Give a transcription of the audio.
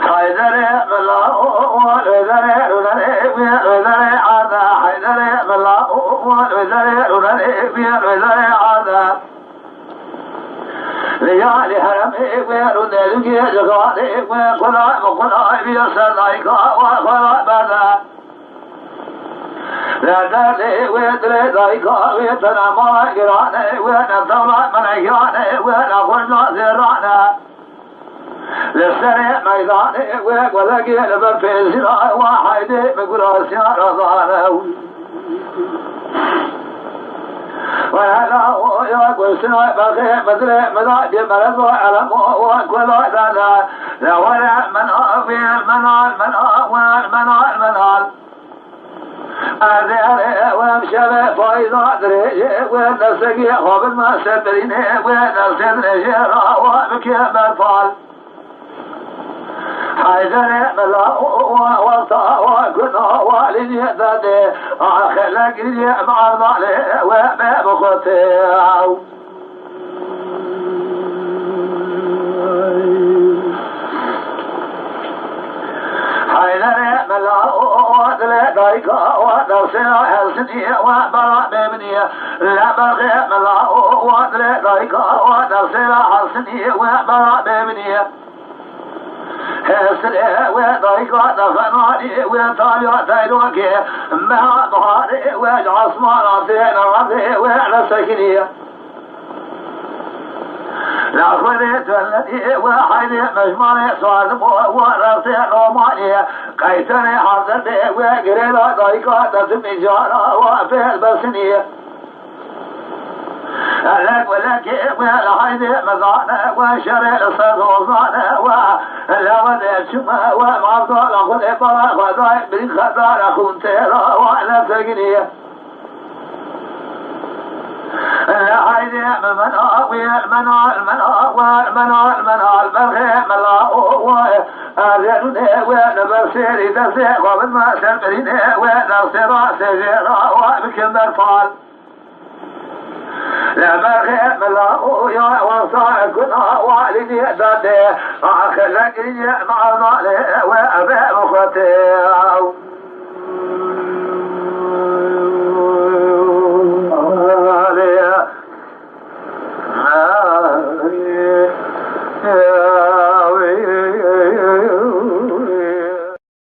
Heyderê lawo Heyderê ada Heyderê lawo Heyderê ada Liyali harami ve rudelgi jagale ve kolay bir sadayka ve kolay bada La dale ve dale dayka ve tanama girane ve natama manayane ve nakhulna zirana لسرع ميداني ولقي لبن في الزراع وحيدي بقراس يا رضانا وهلا يقول سنوى بغي مدري مدادي مرض وعلم وكل ذا لولا منال أذيري ومشبه فايضا دريجي ونسقي خوب المسبريني ونسد نجيرا ومكيب الفال Heyderê lawo وكنا والدي ذاتي خلق لي معرضالي وما بخطي Heyderê lawo دايكا ودرسنا حسني وبرا بمني لا بغي lawo دايكا ودرسنا حسني وبرا بمني هسري وضيقا دفناني وطالع تيروكي مع ظهري والعصماناتي نرضي ونسكني لأخذت الذي وحيدي مجمالي صادم ورصي روماني قيتني حضرتي وقريبا ضيقا تسمي جارا وفي البسني لك ولك والحيدي مزانا وشري الصدوزانا ولودي شما ومعضل أخذ إبرا وضايق بالخطار أخون تيرا وعلى سجنية الحيدي المنال بلغي ملاو أذنني ونبرسيري تسيق ومن ما سبريني ونصيرا سجيرا وبكم الفال لا بغي ملاو يا وصاكنا والدي دادي أخلقني مع ظالي وأبي مخطي